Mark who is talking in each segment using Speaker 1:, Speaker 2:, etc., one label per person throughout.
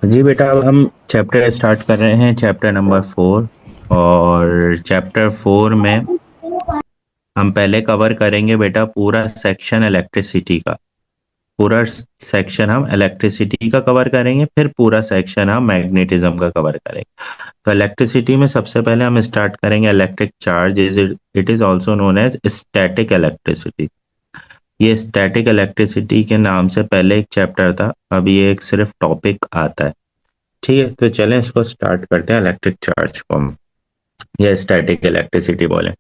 Speaker 1: जी बेटा, अब हम चैप्टर स्टार्ट कर रहे हैं, चैप्टर नंबर 4। और चैप्टर 4 में हम पहले कवर करेंगे बेटा पूरा सेक्शन इलेक्ट्रिसिटी का। पूरा सेक्शन हम इलेक्ट्रिसिटी का कवर करेंगे, फिर पूरा सेक्शन हम मैग्नेटिज्म का कवर करेंगे। तो इलेक्ट्रिसिटी में सबसे पहले हम स्टार्ट करेंगे electric charge. It is also known as static electricity. ये स्टैटिक इलेक्ट्रिसिटी के नाम से पहले एक चैप्टर था, अब ये एक सिर्फ टॉपिक आता है। ठीक है, तो चलें इसको स्टार्ट करते हैं। इलेक्ट्रिक चार्ज को हम या स्टैटिक इलेक्ट्रिसिटी बोले,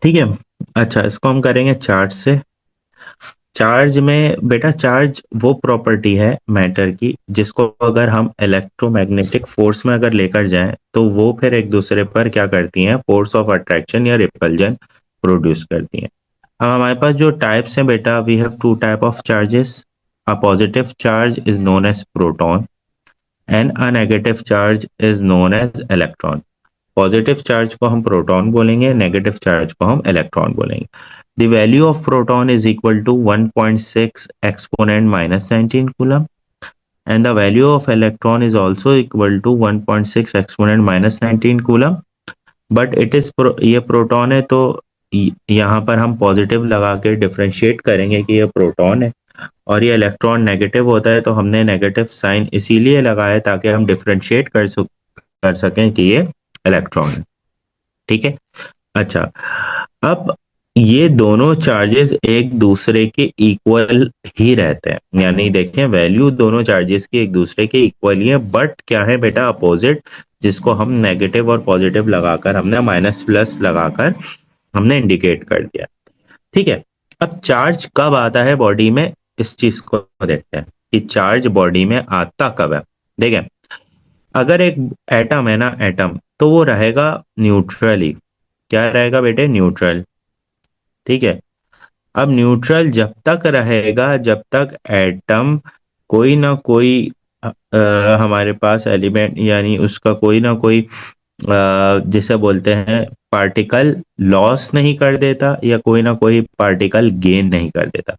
Speaker 1: ठीक है। अच्छा, इसको हम करेंगे चार्ज से। चार्ज में बेटा, चार्ज वो प्रॉपर्टी है मैटर की जिसको अगर हम इलेक्ट्रोमैग्नेटिक फोर्स में अगर लेकर जाएं तो वो फिर एक दूसरे पर क्या करती हैं, फोर्स ऑफ अट्रैक्शन या रिपल्जन प्रोड्यूस करती हैं। अब हमारे पास जो टाइप्स हैं बेटा, we have two type of charges. A positive charge is known as proton and a negative charge is known as electron. Positive charge को हम प्रोटॉन बोलेंगे, नेगेटिव चार्ज को हम इलेक्ट्रॉन बोलेंगे। The value of proton is equal to 1.6 exponent minus 19 coulomb and the value of electron is also equal to 1.6 exponent minus 19 coulomb. But it is ये proton है, तो यहाँ पर हम पॉजिटिव लगा के डिफ्रेंशिएट करेंगे कि ये प्रोटॉन है। और ये इलेक्ट्रॉन नेगेटिव होता है, तो हमने नेगेटिव साइन इसीलिए लगाया ताकि हम डिफ्रेंशिएट कर सकें कि ये इलेक्ट्रॉन है। ठीक है। अच्छा, अब ये दोनों चार्जेस एक दूसरे के इक्वल ही रहते हैं, यानी देखें वैल्यू दोनों चार्जेस की एक दूसरे के इक्वल ही है, बट क्या है बेटा, अपोजिट, जिसको हम नेगेटिव और पॉजिटिव लगाकर हमने माइनस प्लस लगाकर हमने इंडिकेट कर दिया। ठीक है। अब चार्ज कब आता है बॉडी में, इस चीज को देखते हैं कि चार्ज बॉडी में आता कब है। देखें, अगर एक एटम है ना, एटम, तो वो रहेगा न्यूट्रली। क्या रहेगा बेटे, न्यूट्रल। ठीक है। अब न्यूट्रल जब तक रहेगा जब तक एटम कोई ना कोई हमारे पास एलिमेंट, यानी उसका कोई ना कोई जिसे बोलते हैं पार्टिकल लॉस नहीं कर देता या कोई ना कोई पार्टिकल गेन नहीं कर देता।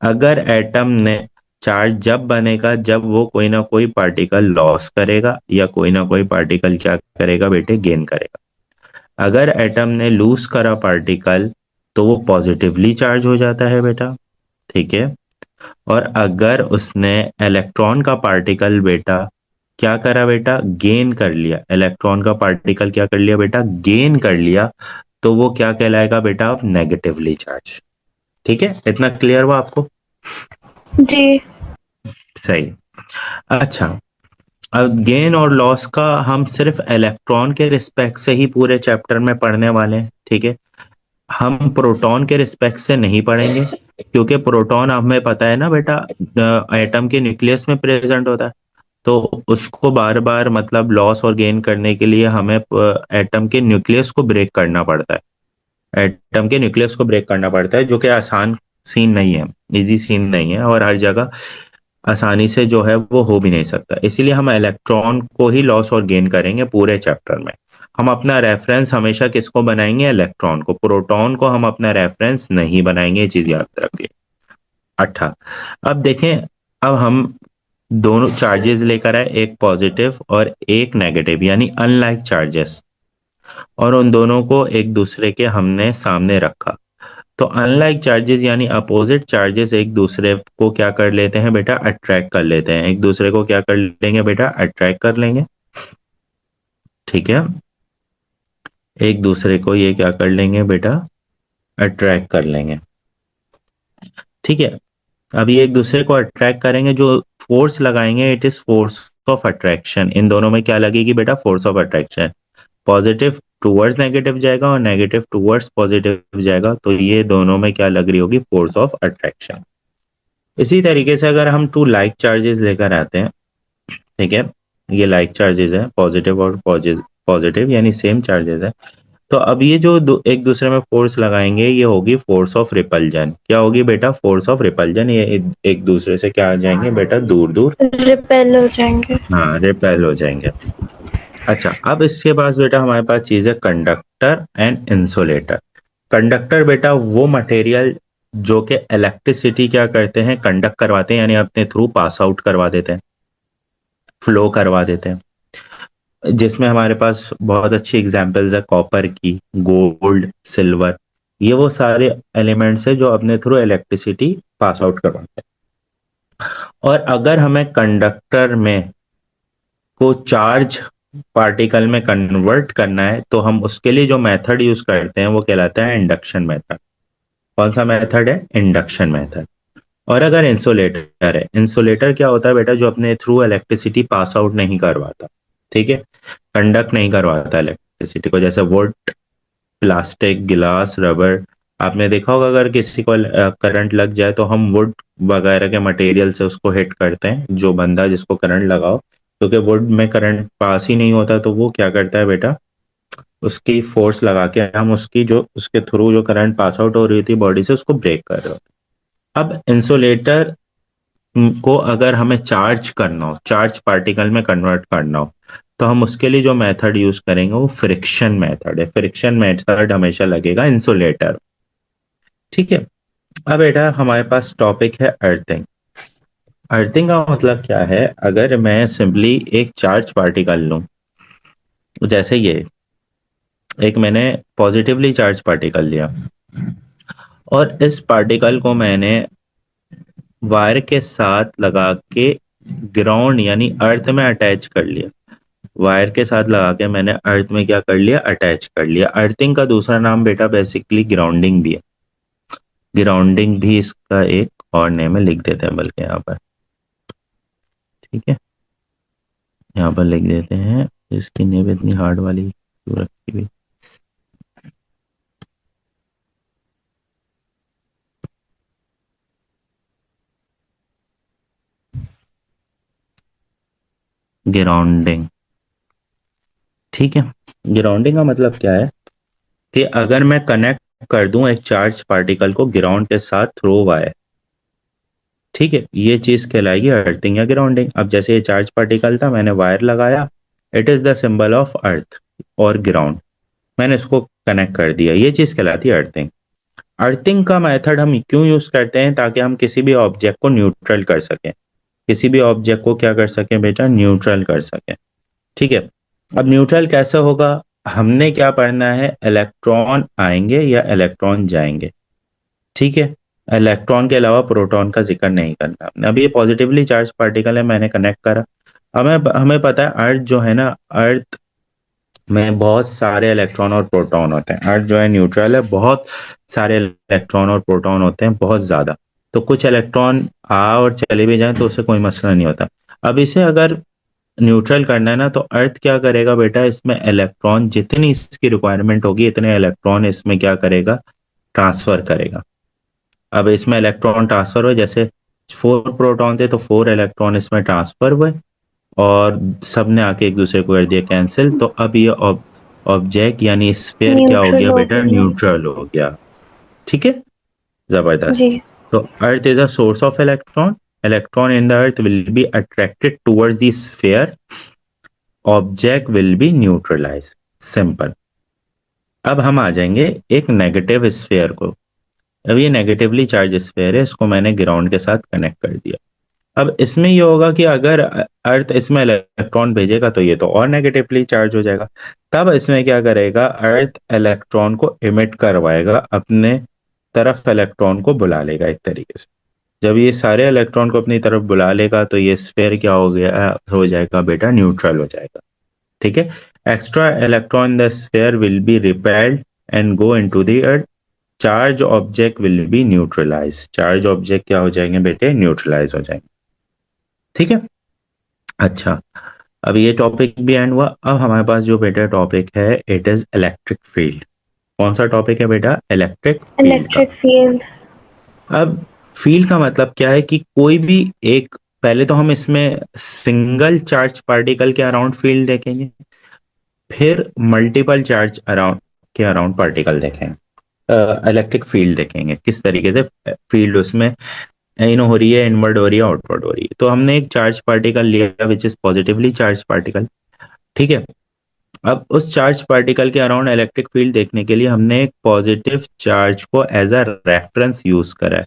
Speaker 1: अगर एटम ने चार्ज जब बनेगा जब वो कोई ना कोई पार्टिकल लॉस करेगा या कोई ना कोई पार्टिकल क्या करेगा बेटे, गेन करेगा। अगर एटम ने लूज करा पार्टिकल तो वो पॉजिटिवली चार्ज हो जाता है बेटा। ठीक है। और अगर उसने इलेक्ट्रॉन का पार्टिकल बेटा क्या करा बेटा, गेन कर लिया, इलेक्ट्रॉन का पार्टिकल क्या कर लिया बेटा, गेन कर लिया, तो वो क्या कहलाएगा बेटा, अब नेगेटिवली चार्ज। ठीक है, इतना क्लियर हुआ आपको?
Speaker 2: जी।
Speaker 1: सही। अच्छा, अब गेन और लॉस का हम सिर्फ इलेक्ट्रॉन के रिस्पेक्ट से ही पूरे चैप्टर में पढ़ने वाले हैं। ठीक है। हम प्रोटॉन के रिस्पेक्ट से नहीं पढ़ेंगे, क्योंकि प्रोटॉन हमें पता है ना बेटा, एटम के न्यूक्लियस में प्रेजेंट होता है। तो उसको बार बार मतलब लॉस और गेन करने के लिए हमें एटम के न्यूक्लियस को ब्रेक करना पड़ता है। एटम के न्यूक्लियस को ब्रेक करना पड़ता है, जो कि आसान सीन नहीं है, इजी सीन नहीं है, और हर जगह आसानी से जो है वो हो भी नहीं सकता। इसीलिए हम इलेक्ट्रॉन को ही लॉस और गेन करेंगे पूरे चैप्टर में। हम अपना रेफरेंस हमेशा किसको बनाएंगे, इलेक्ट्रॉन को। प्रोटॉन को हम अपना रेफरेंस नहीं बनाएंगे, ये चीज याद रखिए। अच्छा, अब देखें, अब हम दोनों चार्जेस लेकर आए, एक पॉजिटिव और एक नेगेटिव, यानी अनलाइक चार्जेस, और उन दोनों को एक दूसरे के हमने सामने रखा। तो अनलाइक चार्जेस यानी अपोजिट चार्जेस एक दूसरे को क्या कर लेते हैं बेटा, अट्रैक्ट कर लेते हैं। एक दूसरे को क्या कर लेंगे बेटा, अट्रैक्ट कर लेंगे। ठीक है। एक दूसरे को ये क्या कर लेंगे बेटा, अट्रैक्ट कर लेंगे। ठीक है। अब ये एक दूसरे को अट्रैक्ट करेंगे, जो फोर्स लगाएंगे it is force of attraction. इन दोनों में क्या लगेगी बेटा, force of attraction. Positive towards negative जाएगा और नेगेटिव टूवर्ड्स पॉजिटिव जाएगा, तो ये दोनों में क्या लग रही होगी, फोर्स ऑफ अट्रैक्शन। इसी तरीके से अगर हम टू लाइक चार्जेस लेकर आते हैं, ठीक है, ये लाइक चार्जेस है, पॉजिटिव और पॉजिटिव यानी सेम चार्जेस है। तो अब ये जो एक दूसरे में फोर्स लगाएंगे ये होगी फोर्स ऑफ रिपल्जन। क्या होगी बेटा, फोर्स ऑफ रिपल्जन। ये एक दूसरे से क्या आ जाएंगे बेटा, दूर दूर,
Speaker 2: रिपेल हो जाएंगे।
Speaker 1: हाँ, रिपेल हो जाएंगे। अच्छा, अब इसके पास बेटा हमारे पास चीज है कंडक्टर एंड इंसुलेटर। कंडक्टर बेटा वो मटेरियल जो कि इलेक्ट्रिसिटी क्या करते हैं, कंडक्ट करवाते हैं, यानी अपने थ्रू पास आउट करवा देते हैं। फ्लो करवा देते हैं, जिसमें हमारे पास बहुत अच्छी एग्जांपल्स है कॉपर की, गोल्ड, सिल्वर। ये वो सारे एलिमेंट्स है जो अपने थ्रू इलेक्ट्रिसिटी पास आउट करवाते हैं। और अगर हमें कंडक्टर में को चार्ज पार्टिकल में कन्वर्ट करना है तो हम उसके लिए जो मेथड यूज करते हैं वो कहलाता है इंडक्शन मेथड। कौन सा मेथड है? Induction method. और अगर इंसुलेटर है, इंसुलेटर क्या होता है बेटा? जो अपने थ्रू इलेक्ट्रिसिटी पास आउट नहीं करवाता, ठीक है, कंडक्ट नहीं करवाता इलेक्ट्रिसिटी को, जैसे वुड, प्लास्टिक, गिलास, रबर। आपने देखा होगा अगर किसी को करंट लग जाए तो हम वुड वगैरह के मटेरियल से उसको हिट करते हैं, जो बंदा जिसको करंट लगाओ, क्योंकि वुड में करंट पास ही नहीं होता, तो वो क्या करता है बेटा, उसकी फोर्स लगा के हम उसकी जो उसके थ्रू जो करंट पास आउट हो रही थी बॉडी से, उसको ब्रेक कर रहे हो। अब इंसुलेटर को अगर हमें चार्ज करना हो, चार्ज पार्टिकल में कन्वर्ट करना हो, तो हम उसके लिए जो मेथड यूज करेंगे वो फ्रिक्शन मेथड है। फ्रिक्शन मेथड हमेशा लगेगा इंसुलेटर, ठीक है। अब बेटा हमारे पास टॉपिक है अर्थिंग। अर्थिंग का मतलब क्या है? अगर मैं सिंपली एक चार्ज पार्टिकल लूं, जैसे ये एक मैंने पॉजिटिवली चार्ज पार्टिकल लिया, और इस पार्टिकल को मैंने वायर के साथ लगा के ग्राउंड यानी अर्थ में अटैच कर लिया। वायर के साथ लगा के मैंने अर्थ में क्या कर लिया? अटैच कर लिया। अर्थिंग का दूसरा नाम बेटा बेसिकली ग्राउंडिंग भी है। ग्राउंडिंग भी इसका एक और नेम है, लिख देते हैं बल्कि यहाँ पर, ठीक है, यहाँ पर लिख देते हैं। इसकी नेम इतनी हार्ड वाली क्यों रखी हुई? ग्राउंडिंग, ठीक है। ग्राउंडिंग का मतलब क्या है कि अगर मैं कनेक्ट कर दूं एक चार्ज पार्टिकल को ग्राउंड के साथ थ्रू वायर, ठीक है, ये चीज कहलाएगी अर्थिंग या ग्राउंडिंग। अब जैसे ये चार्ज पार्टिकल था, मैंने वायर लगाया, it is the symbol of earth और ग्राउंड, मैंने इसको कनेक्ट कर दिया, ये चीज कहलाती है अर्थिंग। अर्थिंग का मेथड हम क्यों यूज करते हैं? ताकि हम किसी भी ऑब्जेक्ट को न्यूट्रल कर सकें। किसी भी ऑब्जेक्ट को क्या कर सकें बेटा? न्यूट्रल कर सकें, ठीक है। अब न्यूट्रल कैसे होगा? हमने क्या पढ़ना है? इलेक्ट्रॉन आएंगे या इलेक्ट्रॉन जाएंगे, ठीक है। इलेक्ट्रॉन के अलावा प्रोटॉन का जिक्र नहीं करना हमने। अब ये पॉजिटिवली चार्ज पार्टिकल है, मैंने कनेक्ट करा। हमें हमें पता है अर्थ जो है ना, अर्थ में बहुत सारे इलेक्ट्रॉन और प्रोटॉन होते हैं। अर्थ जो है न्यूट्रल है, बहुत सारे इलेक्ट्रॉन और प्रोटॉन होते हैं, बहुत ज्यादा। तो कुछ इलेक्ट्रॉन आ और चले भी जाएं तो उससे कोई मसला नहीं होता। अब इसे अगर न्यूट्रल करना है ना, तो अर्थ क्या करेगा बेटा? इसमें इलेक्ट्रॉन जितनी इसकी रिक्वायरमेंट होगी इतने इलेक्ट्रॉन इसमें क्या करेगा? ट्रांसफर करेगा। अब इसमें इलेक्ट्रॉन ट्रांसफर हुए, जैसे 4 प्रोटॉन थे तो 4 इलेक्ट्रॉन इसमें ट्रांसफर हुए, और सबने आके एक दूसरे को कर दिया कैंसिल। तो अब ये ऑब्जेक्ट यानी स्फेयर क्या हो
Speaker 2: न्यूट्रल
Speaker 1: गया
Speaker 2: हो
Speaker 1: बेटा?
Speaker 2: गया।
Speaker 1: न्यूट्रल हो गया, ठीक है।
Speaker 2: जी।
Speaker 1: जबरदस्त। तो earth is a source of electron, electron in the earth will be attracted towards the sphere, object will be neutralize, simple. अब हम आ जाएंगे एक नेगेटिव स्फेयर को। अब ये नेगेटिवली चार्ज स्फेयर है, इसको मैंने ग्राउंड के साथ कनेक्ट कर दिया। अब इसमें ये होगा कि अगर अर्थ इसमें इलेक्ट्रॉन भेजेगा तो ये तो और नेगेटिवली चार्ज हो जाएगा। तब इसमें क्या करेगा? अर्थ इलेक्ट्रॉन को इमिट करवाएगा, अपने तरफ इलेक्ट्रॉन को बुला लेगा एक तरीके से। जब ये सारे इलेक्ट्रॉन को अपनी तरफ बुला लेगा तो ये स्फेयर क्या हो गया? हो जाएगा बेटा, न्यूट्रल हो जाएगा, ठीक है। Extra electron in the sphere will be repelled and go into the earth, charge object will be neutralize. Charge object क्या हो जाएंगे बेटे? न्यूट्रलाइज हो जाएंगे, ठीक है। अच्छा, अब ये टॉपिक भी एंड हुआ। अब हमारे पास जो बेटा टॉपिक है, इट इज इलेक्ट्रिक फील्ड। कौन सा टॉपिक है बेटा? इलेक्ट्रिक फील्ड का।
Speaker 2: Electric field.
Speaker 1: अब फील्ड का मतलब क्या है कि कोई भी एक, पहले तो हम इसमें सिंगल चार्ज पार्टिकल के अराउंड फील्ड देखेंगे, फिर मल्टीपल चार्ज अराउंड के अराउंड पार्टिकल देखेंगे, इलेक्ट्रिक फील्ड देखेंगे, किस तरीके से फील्ड उसमें इन हो रही है, इनवर्ड हो रही है, आउटवर्ड हो रही है। तो हमने एक चार्ज पार्टिकल लिया which is positively charge particle, ठीक है। अब उस चार्ज पार्टिकल के अराउंड इलेक्ट्रिक फील्ड देखने के लिए हमने एक पॉजिटिव चार्ज को एज अ रेफरेंस यूज करा है।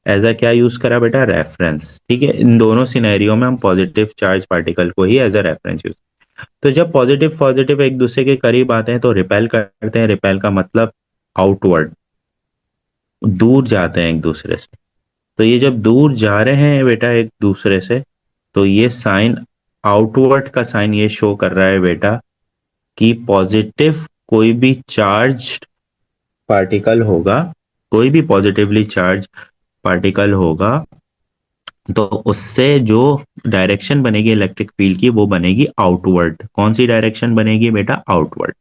Speaker 1: एज अ क्या यूज करा बेटा, रेफरेंस। ठीक है, इन दोनों सिनेरियो में हम पॉजिटिव चार्ज पार्टिकल को ही एज अ रेफरेंस यूज। तो जब पॉजिटिव पॉजिटिव एक दूसरे के करीब आते हैं तो रिपेल करते हैं। रिपेल का मतलब आउटवर्ड, दूर जाते हैं एक दूसरे से। तो ये जब दूर जा रहे हैं बेटा एक दूसरे से, तो ये साइन, आउटवर्ड का साइन ये शो कर रहा है बेटा कि पॉजिटिव कोई भी चार्ज पार्टिकल होगा, कोई भी पॉजिटिवली चार्ज पार्टिकल होगा, तो उससे जो डायरेक्शन बनेगी इलेक्ट्रिक फील्ड की वो बनेगी आउटवर्ड। कौन सी डायरेक्शन बनेगी बेटा, आउटवर्ड।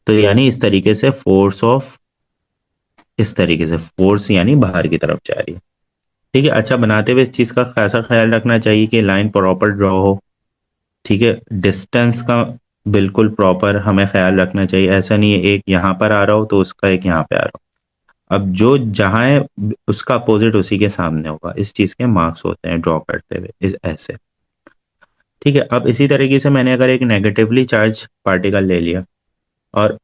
Speaker 1: तो यानी इस तरीके से फोर्स ऑफ, इस तरीके से फोर्स यानी बाहर की तरफ जा रही है। ठीक है, अच्छा बनाते हुए इस चीज का कैसा ख्याल रखना चाहिए कि लाइन प्रॉपर ड्रॉ हो। ठीक है, डिस्टेंस का बिल्कुल प्रॉपर हमें ख्याल रखना चाहिए। ऐसा नहीं है एक यहाँ पर आ रहा हो तो उसका एक यहाँ पे आ रहा हो। अब जो जहाँ है उसका अपोजिट उसी के सामने होगा। इस चीज के मार्क्स होते हैं ड्रॉ करते हुए इस ऐसे। ठीक है, अब इसी तरीके से मैंने अगर एक नेगेटिवली चार्ज पार्टिकल ले लिया और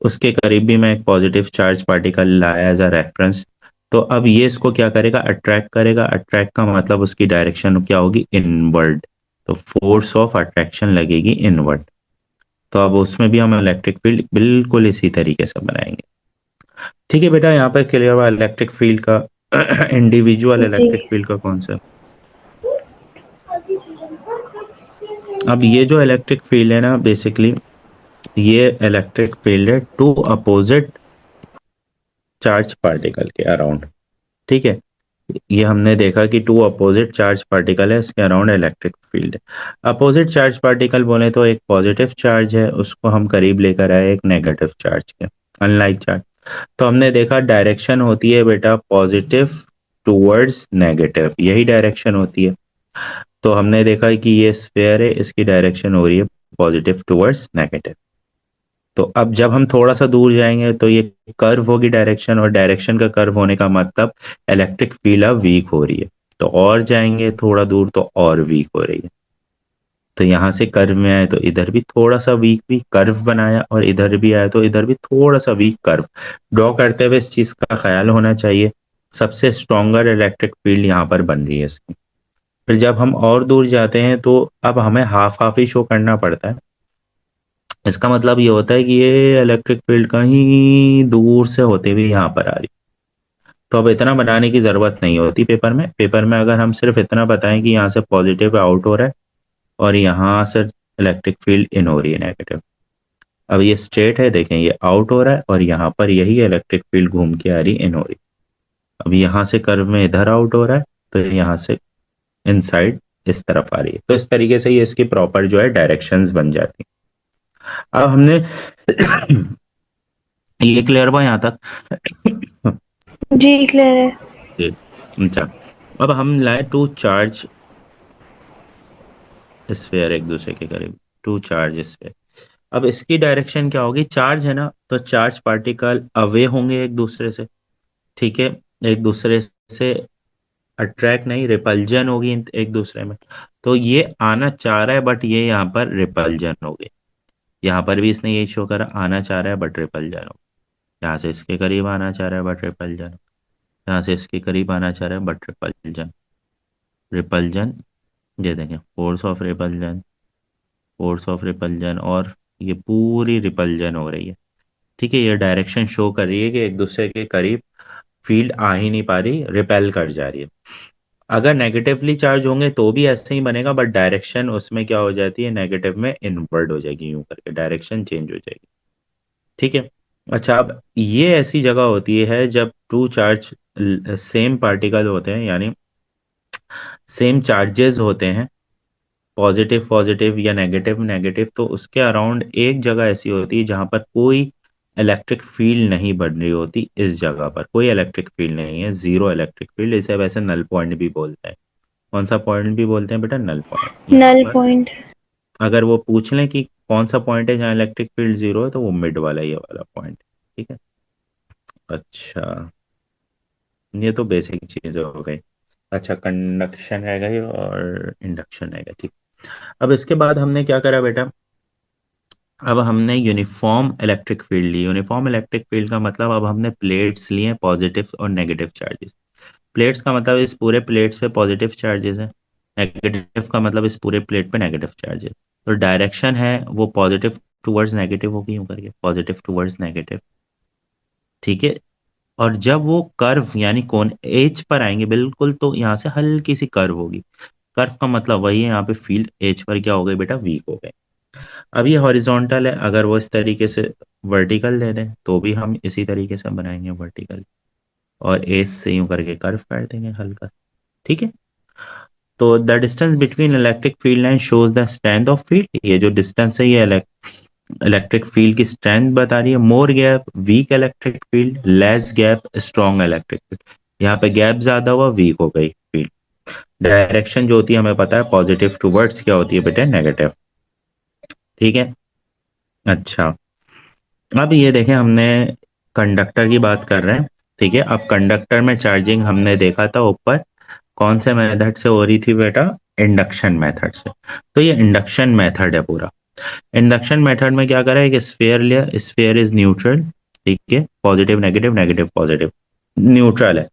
Speaker 1: उसके करीब भी मैं एक पॉजिटिव चार्ज पार्टिकल लाया एज अ रेफरेंस, तो अब ये इसको क्या करेगा, अट्रैक्ट करेगा। अट्रैक्ट का मतलब उसकी डायरेक्शन क्या होगी, इनवर्ड। तो फोर्स ऑफ अट्रैक्शन लगेगी इनवर्ड। तो अब उसमें भी हम इलेक्ट्रिक फील्ड बिल्कुल इसी तरीके से बनाएंगे। ठीक है बेटा, यहाँ पर क्लियर हुआ इलेक्ट्रिक फील्ड का इंडिविजुअल
Speaker 2: जी।
Speaker 1: इलेक्ट्रिक फील्ड का कॉन्सेप्ट। अब ये जो इलेक्ट्रिक फील्ड है ना, बेसिकली ये इलेक्ट्रिक फील्ड है टू अपोजिट चार्ज पार्टिकल के अराउंड। ठीक है, ये हमने देखा कि टू अपोजिट चार्ज पार्टिकल है, इसके अराउंड इलेक्ट्रिक फील्ड है। अपोजिट चार्ज पार्टिकल बोले तो एक पॉजिटिव चार्ज है, उसको हम करीब लेकर आए एक नेगेटिव चार्ज के, अनलाइक चार्ज। तो हमने देखा डायरेक्शन होती है बेटा पॉजिटिव टूवर्ड्स नेगेटिव, यही डायरेक्शन होती है। तो हमने देखा कि ये स्फेयर है, इसकी डायरेक्शन हो रही है पॉजिटिव टूवर्ड्स नेगेटिव। तो अब जब हम थोड़ा सा दूर जाएंगे तो ये कर्व होगी डायरेक्शन, और डायरेक्शन का कर्व होने का मतलब इलेक्ट्रिक फील्ड अब वीक हो रही है। तो और जाएंगे थोड़ा दूर तो और वीक हो रही है। तो यहाँ से कर्व में आए तो इधर भी थोड़ा सा वीक भी कर्व बनाया, और इधर भी आए तो इधर भी थोड़ा सा वीक कर्व। ड्रॉ करते हुए इस चीज का ख्याल होना चाहिए, सबसे स्ट्रॉन्गर इलेक्ट्रिक फील्ड यहाँ पर बन रही है इसकी। फिर जब हम और दूर जाते हैं तो अब हमें हाफ हाफ ही शो करना पड़ता है। इसका मतलब ये होता है कि ये इलेक्ट्रिक फील्ड कहीं दूर से होते हुए यहाँ पर आ रही। तो अब इतना बनाने की जरूरत नहीं होती पेपर में। पेपर में अगर हम सिर्फ इतना बताएं कि यहाँ से पॉजिटिव आउट हो रहा है और यहाँ से इलेक्ट्रिक फील्ड इन हो रही है नेगेटिव। अब ये स्ट्रेट है, देखें ये आउट हो रहा है और यहाँ पर यही इलेक्ट्रिक फील्ड घूम के आ रही इन हो रही। अब यहाँ से कर्व में इधर आउट हो रहा है तो यहाँ से इनसाइड इस तरफ आ रही है। तो इस तरीके से ये इसकी प्रॉपर जो है डायरेक्शंस बन जाती है। अब हमने ये क्लियर हुआ यहाँ तक?
Speaker 2: जी क्लियर है।
Speaker 1: जी, अच्छा। अब हम लाए टू चार्ज स्फेयर एक दूसरे के करीब, टू चार्ज स्फेयर। अब इसकी डायरेक्शन क्या होगी, चार्ज है ना तो चार्ज पार्टिकल अवे होंगे एक दूसरे से। ठीक है, एक दूसरे से अट्रैक्ट नहीं, रिपल्जन होगी एक दूसरे में। तो ये आना चाह रहा है बट ये यहाँ पर रिपल्जन हो गई। यहाँ पर भी इसने यही शो करा, आना चाह रहा है बट रिपल्जन हो। यहाँ से इसके करीब आना चाह रहा है बट रिपल्जन। यहाँ से इसके करीब आना चाह रहा है बट रिपल्जन। रिपल्जन, ये देखें force of repulsion, force of repulsion, और ये पूरी रिपल्जन हो रही है। ठीक है, ये डायरेक्शन शो कर रही है कि एक दूसरे के करीब फील्ड आ ही नहीं पा रही, रिपेल कर जा रही है। अगर नेगेटिवली चार्ज होंगे तो भी ऐसे ही बनेगा, बट डायरेक्शन उसमें क्या हो जाती है, नेगेटिव में इनवर्ड हो जाएगी, यूं करके डायरेक्शन चेंज हो जाएगी। ठीक है, अच्छा। अब ये ऐसी जगह होती है जब टू चार्ज सेम पार्टिकल होते हैं, यानी सेम चार्जेस होते हैं, पॉजिटिव पॉजिटिव या नेगेटिव नेगेटिव, तो उसके अराउंड एक जगह ऐसी होती है जहां पर कोई इलेक्ट्रिक फील्ड नहीं बन रही होती। इस जगह पर कोई इलेक्ट्रिक फील्ड नहीं है, जीरो इलेक्ट्रिक फील्ड। इसे वैसे नल पॉइंट भी बोलते हैं। कौन सा पॉइंट भी बोलते हैं बेटा, नल पॉइंट। यहाँ
Speaker 2: नल
Speaker 1: पर
Speaker 2: पॉइंट।
Speaker 1: अगर वो पूछ लें कि कौन सा पॉइंट है जहाँ इलेक्ट्रिक फील्ड जीरो है, तो वो मिड वाला, ये वाला पॉइंट। ठीक है, अच्छा। ये तो बेसिक चीज हो गई। अच्छा, कंडक्शन रहेगा ये और इंडक्शन रहेगा। ठीक, अब इसके बाद हमने क्या करा बेटा, अब हमने यूनिफॉर्म इलेक्ट्रिक फील्ड ली। यूनिफॉर्म इलेक्ट्रिक फील्ड का मतलब अब हमने प्लेट्स लिए पॉजिटिव और नेगेटिव चार्जेस। प्लेट्स का मतलब इस पूरे प्लेट्स पे पॉजिटिव चार्जेस है, नेगेटिव का मतलब इस पूरे प्लेट पे नेगेटिव चार्जेस। तो डायरेक्शन है वो पॉजिटिव टूवर्ड्स नेगेटिव होगी, यूं करके पॉजिटिव टूवर्ड्स नेगेटिव। ठीक है। और जब वो कर्व यानी कोण एज पर आएंगे बिल्कुल, तो यहाँ से हल्की सी कर्व होगी। कर्व का मतलब वही है, यहाँ पे फील्ड एज पर क्या हो गई बेटा, वीक हो गए। अब ये हॉरिजॉन्टल है, अगर वो इस तरीके से वर्टिकल दे दें तो भी हम इसी तरीके से बनाएंगे वर्टिकल, और एज से यूं करके कर्व काट देंगे हल्का। ठीक है। तो the distance between electric field line shows the strength of field, ये जो डिस्टेंस है ये इलेक्ट्रिक फील्ड की स्ट्रेंथ बता रही है। More gap weak electric field, less gap strong electric field. यहाँ पे गैप ज्यादा हुआ, वीक हो गई फील्ड। डायरेक्शन जो होती है हमें पता है, पॉजिटिव टूवर्ड्स क्या होती है बेटा, नेगेटिव। ठीक है। अच्छा, अब ये देखें, हमने कंडक्टर की बात कर रहे हैं। ठीक है। अब कंडक्टर में चार्जिंग हमने देखा था ऊपर कौन से मेथड से हो रही थी बेटा, इंडक्शन मेथड से। तो ये इंडक्शन मेथड है पूरा। इंडक्शन मेथड में क्या करा है, एक स्फीयर लिया, स्फीयर इज न्यूट्रल। ठीक है, positive negative negative positive, neutral है।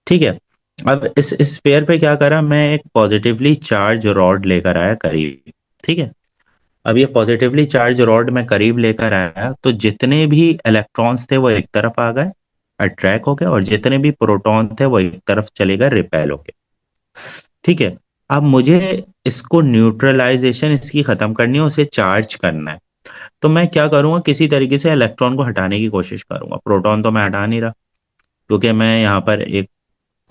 Speaker 1: ठीक है। अब इस स्फीयर पे क्या करा, मैं एक पॉजिटिवली चार्ज रॉड लेकर आया करीब। ठीक है। अब ये पॉजिटिवली चार्ज रॉड में करीब लेकर आया, तो जितने भी इलेक्ट्रॉन्स थे वो एक तरफ आ गए, अट्रैक्ट हो गए, और जितने भी प्रोटॉन थे वो एक तरफ चले गए, रिपेल हो गए। ठीक है। अब मुझे इसको न्यूट्रलाइजेशन इसकी खत्म करनी है, उसे चार्ज करना है। तो मैं क्या करूंगा, किसी तरीके से इलेक्ट्रॉन को हटाने की कोशिश करूंगा। प्रोटॉन तो मैं हटा नहीं रहा, क्योंकि मैं यहाँ पर एक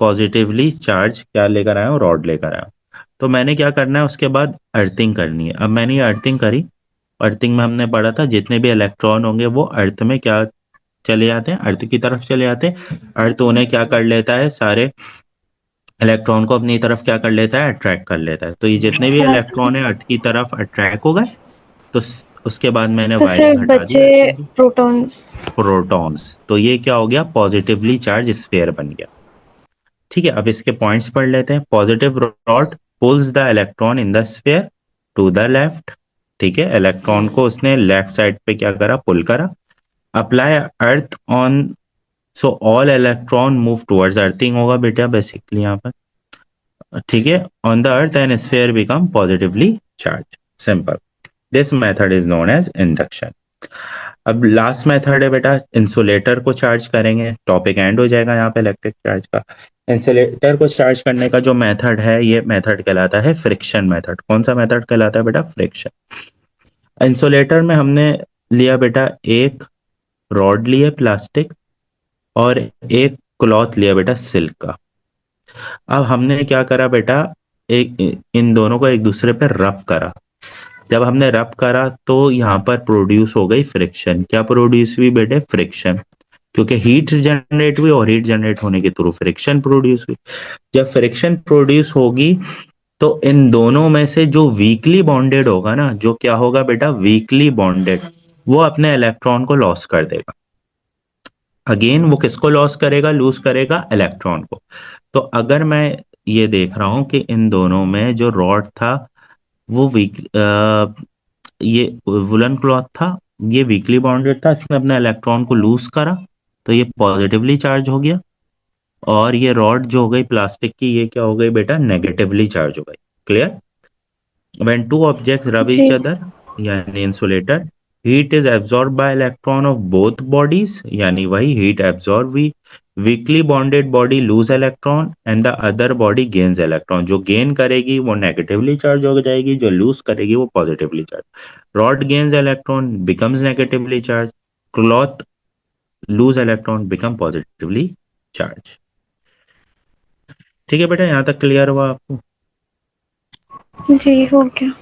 Speaker 1: पॉजिटिवली चार्ज क्या लेकर आया हूँ, रॉड लेकर आया हूँ। तो मैंने क्या करना है, उसके बाद अर्थिंग करनी है। अब मैंने ये अर्थिंग करी। अर्थिंग में हमने पढ़ा था जितने भी इलेक्ट्रॉन होंगे वो अर्थ में क्या चले जाते हैं, अर्थ की तरफ चले जाते हैं। अर्थ उन्हें क्या कर लेता है, सारे इलेक्ट्रॉन को अपनी तरफ क्या कर लेता है, अट्रैक्ट कर लेता है। तो ये जितने भी इलेक्ट्रॉन है अर्थ की तरफ अट्रैक्ट हो गए। तो उसके बाद मैंने
Speaker 2: तो
Speaker 1: वायरिंग
Speaker 2: सिर्फ
Speaker 1: हटा दी
Speaker 2: बचे
Speaker 1: अर्थिंग की।
Speaker 2: प्रोटॉन।
Speaker 1: प्रोटॉन्स, तो ये क्या हो गया, पॉजिटिवली चार्ज स्फीयर बन गया। ठीक है। अब इसके पॉइंट्स पढ़ लेते हैं। Positive rod pulls the electron in the sphere to the left. ठीक है, इलेक्ट्रॉन को उसने लेफ्ट साइड पे क्या करा, पुल करा। Apply earth on, so all electron move towards, earthing होगा बेटा बेसिकली यहाँ पर। ठीक है। On the earth and sphere become positively charged, simple. This method is known as induction. अब लास्ट मेथड है बेटा, इंसुलेटर को चार्ज करेंगे, टॉपिक एंड हो जाएगा यहाँ पे इलेक्ट्रिक चार्ज का। इंसुलेटर को चार्ज करने का जो मेथड है, ये मेथड कहलाता है फ्रिक्शन मेथड। कौन सा मेथड कहलाता है बेटा, फ्रिक्शन। इंसुलेटर में हमने लिया बेटा एक रॉड लिया प्लास्टिक, और एक क्लॉथ लिया बेटा सिल्क का। अब हमने क्या करा बेटा, एक इन दोनों को एक दूसरे पे रब करा। जब हमने रब करा तो यहाँ पर प्रोड्यूस हो गई फ्रिक्शन। क्या प्रोड्यूस हुई बेटे, फ्रिक्शन। क्योंकि हीट जनरेट हुई, और हीट जनरेट होने के थ्रू फ्रिक्शन प्रोड्यूस हुई। जब फ्रिक्शन प्रोड्यूस होगी तो इन दोनों में से जो वीकली बॉन्डेड होगा ना, जो क्या होगा बेटा, वीकली बॉन्डेड, वो अपने इलेक्ट्रॉन को लॉस कर देगा। अगेन वो किसको लॉस करेगा, लूज करेगा इलेक्ट्रॉन को। तो अगर मैं ये देख रहा हूं कि इन दोनों में जो रॉड था वो वीक, ये वुलन क्लॉथ था, ये वीकली बॉन्डेड था, इसने अपने इलेक्ट्रॉन को लूज करा, तो ये पॉजिटिवली चार्ज हो गया। और ये रॉड जो हो गई प्लास्टिक की, ये क्या हो गई बेटा, नेगेटिवली चार्ज हो गई। Clear. when two objects rub each
Speaker 2: जी।
Speaker 1: other, यानी insulator, heat is absorbed by electron of both bodies, यानी वही heat absorb हुई। weakly bonded body lose electron and the other body gains electron, जो gain करेगी वो negatively charge हो जाएगी, जो lose करेगी वो positively charge। rod gains electron becomes negatively charged, cloth lose electron become positively charged। ठीक है बेटा, यहाँ तक क्लियर हुआ आपको।
Speaker 2: जी हो गया।